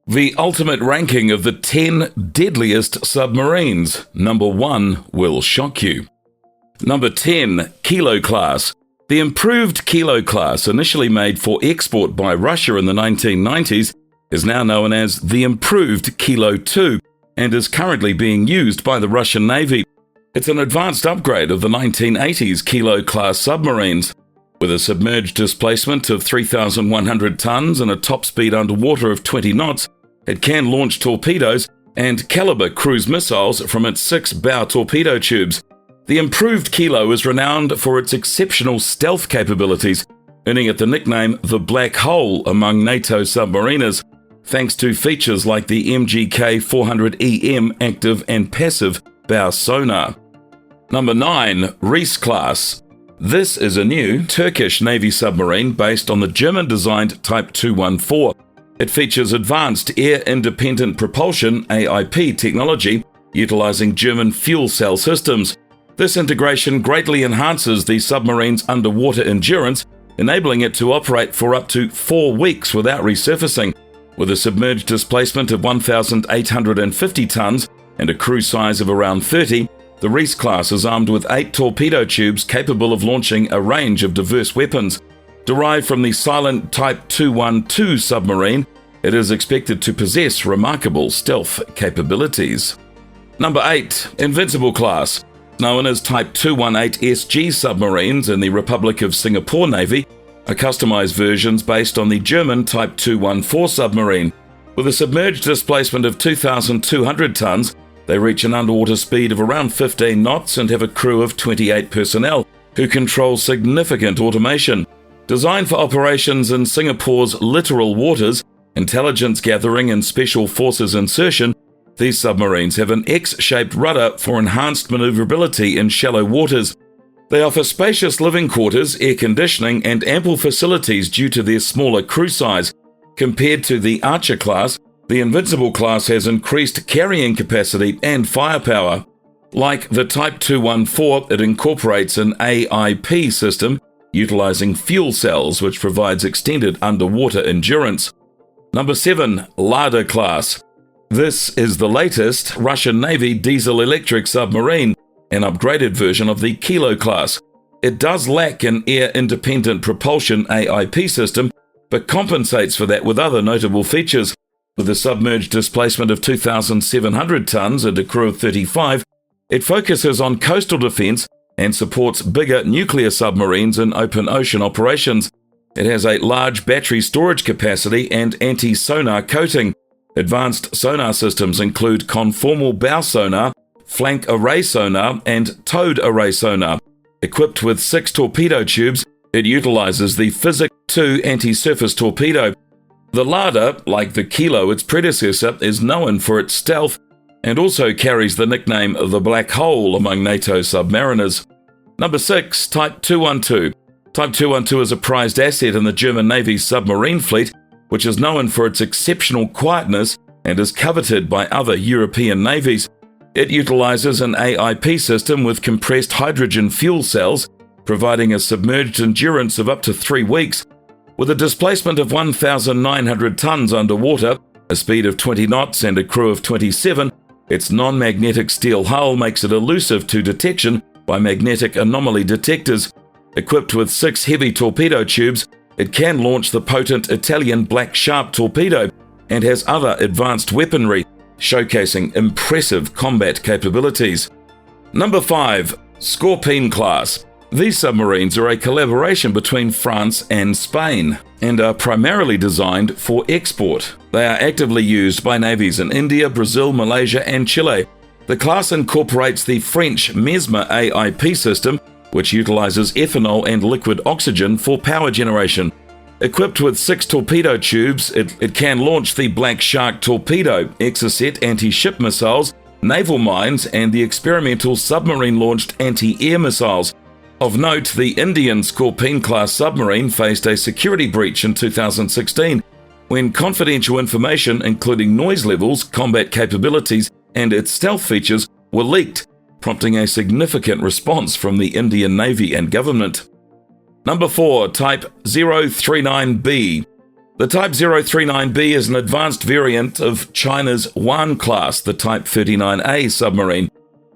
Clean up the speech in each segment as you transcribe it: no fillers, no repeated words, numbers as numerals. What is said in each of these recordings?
The ultimate ranking of the 10 deadliest submarines. Number 1 will shock you. Number 10, Kilo Class. The improved Kilo Class, initially made for export by Russia in the 1990s, is now known as the improved Kilo 2 and is currently being used by the Russian Navy. It's an advanced upgrade of the 1980s Kilo Class submarines. With a submerged displacement of 3,100 tons and a top speed underwater of 20 knots, it can launch torpedoes and caliber cruise missiles from its 6 bow torpedo tubes. The improved Kilo is renowned for its exceptional stealth capabilities, earning it the nickname the Black Hole among NATO submariners, thanks to features like the MGK 400EM active and passive bow sonar. Number 9, Reese Class. This is a new Turkish Navy submarine based on the German-designed Type 214. It features advanced air-independent propulsion (AIP) technology, utilizing German fuel cell systems. This integration greatly enhances the submarine's underwater endurance, enabling it to operate for up to 4 weeks without resurfacing. With a submerged displacement of 1,850 tons and a crew size of around 30, the Reese class is armed with 8 torpedo tubes capable of launching a range of diverse weapons. Derived from the silent Type 212 submarine, it is expected to possess remarkable stealth capabilities. Number 8, Invincible Class. Known as Type 218 SG submarines in the Republic of Singapore Navy, are customized versions based on the German Type 214 submarine. With a submerged displacement of 2,200 tons, they reach an underwater speed of around 15 knots and have a crew of 28 personnel who control significant automation. Designed for operations in Singapore's littoral waters, intelligence gathering and special forces insertion, these submarines have an X-shaped rudder for enhanced maneuverability in shallow waters. They offer spacious living quarters, air conditioning, and ample facilities due to their smaller crew size. Compared to the Archer class, the Invincible class has increased carrying capacity and firepower. Like the Type 214, it incorporates an AIP system, utilizing fuel cells, which provides extended underwater endurance. Number 7, Lada class. This is the latest Russian Navy diesel-electric submarine, an upgraded version of the Kilo class. It does lack an air-independent propulsion AIP system, but compensates for that with other notable features. With a submerged displacement of 2,700 tons and a crew of 35, it focuses on coastal defense and supports bigger nuclear submarines in open ocean operations. It has a large battery storage capacity and anti-sonar coating. Advanced sonar systems include conformal bow sonar, flank array sonar, and towed array sonar. Equipped with 6 torpedo tubes, it utilizes the Physic 2 anti-surface torpedo. The Lada, like the Kilo, its predecessor, is known for its stealth and also carries the nickname the Black Hole among NATO submariners. Number 6, Type 212. Type 212 is a prized asset in the German Navy's submarine fleet, which is known for its exceptional quietness and is coveted by other European navies. It utilizes an AIP system with compressed hydrogen fuel cells, providing a submerged endurance of up to 3 weeks. With a displacement of 1,900 tons underwater, a speed of 20 knots and a crew of 27, its non-magnetic steel hull makes it elusive to detection by magnetic anomaly detectors. Equipped with 6 heavy torpedo tubes, it can launch the potent Italian Black Sharp torpedo and has other advanced weaponry, showcasing impressive combat capabilities. Number 5, Scorpene class. These submarines are a collaboration between France and Spain and are primarily designed for export. They are actively used by navies in India, Brazil, Malaysia, and Chile. The class incorporates the French Mesmer AIP system, which utilizes ethanol and liquid oxygen for power generation. Equipped with 6 torpedo tubes, it can launch the Black Shark torpedo, Exocet anti-ship missiles, naval mines, and the experimental submarine-launched anti-air missiles. Of note, the Indian Scorpene-class submarine faced a security breach in 2016, when confidential information, including noise levels, combat capabilities, and its stealth features, were leaked, prompting a significant response from the Indian Navy and government. Number 4, Type 039B. The Type 039B is an advanced variant of China's Wan class, the Type 39A submarine.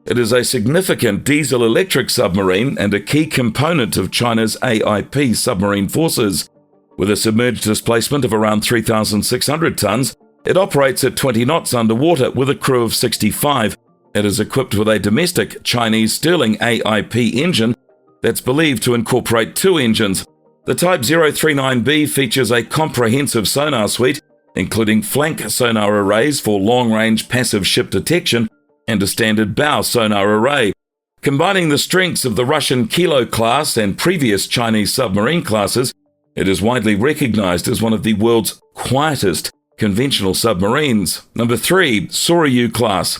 It is a significant diesel-electric submarine and a key component of China's AIP submarine forces. With a submerged displacement of around 3,600 tons, it operates at 20 knots underwater with a crew of 65. It is equipped with a domestic Chinese Stirling AIP engine that's believed to incorporate two engines. The Type 039B features a comprehensive sonar suite, including flank sonar arrays for long-range passive ship detection and a standard bow sonar array. Combining the strengths of the Russian Kilo class and previous Chinese submarine classes, it is widely recognized as one of the world's quietest conventional submarines. Number 3, Soryu class.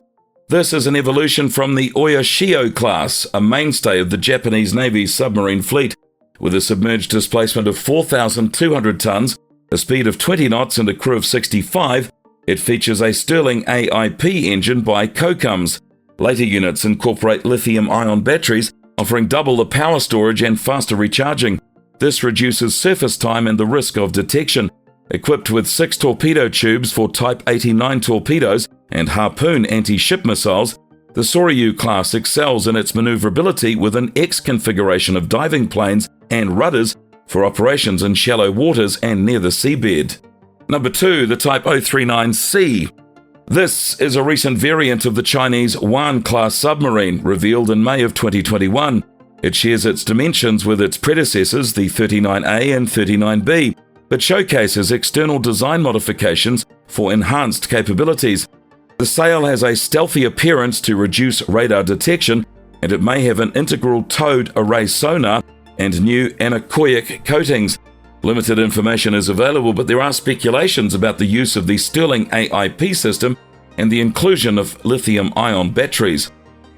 This is an evolution from the Oyashio class, a mainstay of the Japanese Navy's submarine fleet. With a submerged displacement of 4,200 tons, a speed of 20 knots and a crew of 65, it features a Stirling AIP engine by Kokums. Later units incorporate lithium-ion batteries, offering double the power storage and faster recharging. This reduces surface time and the risk of detection. Equipped with 6 torpedo tubes for Type 89 torpedoes and Harpoon anti-ship missiles, the Soryu class excels in its maneuverability with an X configuration of diving planes and rudders for operations in shallow waters and near the seabed. Number 2, the Type 039C. This is a recent variant of the Chinese Wan class submarine, revealed in May of 2021. It shares its dimensions with its predecessors, the 39A and 39B, but showcases external design modifications for enhanced capabilities. The sail has a stealthy appearance to reduce radar detection, and it may have an integral towed array sonar and new anechoic coatings. Limited information is available, but there are speculations about the use of the Stirling AIP system and the inclusion of lithium-ion batteries.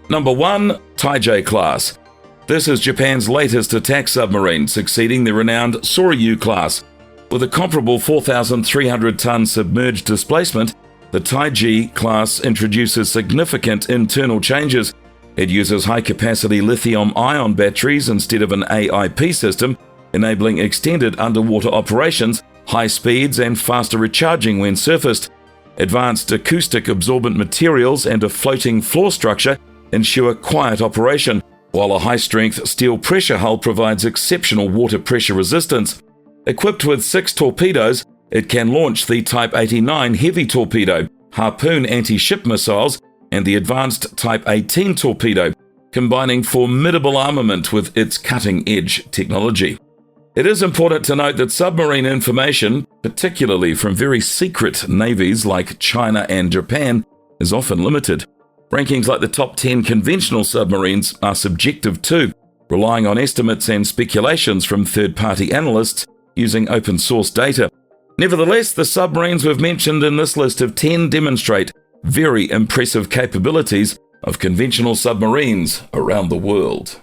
Number 1, Taiji class. This is Japan's latest attack submarine, succeeding the renowned Soryu class. With a comparable 4,300-ton submerged displacement, the Taiji class introduces significant internal changes. It uses high-capacity lithium-ion batteries instead of an AIP system, enabling extended underwater operations, high speeds, and faster recharging when surfaced. Advanced acoustic absorbent materials and a floating floor structure ensure quiet operation, while a high-strength steel pressure hull provides exceptional water pressure resistance. Equipped with 6 torpedoes, it can launch the Type 89 heavy torpedo, Harpoon anti-ship missiles, and the advanced Type 18 torpedo, combining formidable armament with its cutting-edge technology. It is important to note that submarine information, particularly from very secret navies like China and Japan, is often limited. Rankings like the top 10 conventional submarines are subjective too, relying on estimates and speculations from third-party analysts using open-source data. Nevertheless, the submarines we've mentioned in this list of 10 demonstrate very impressive capabilities of conventional submarines around the world.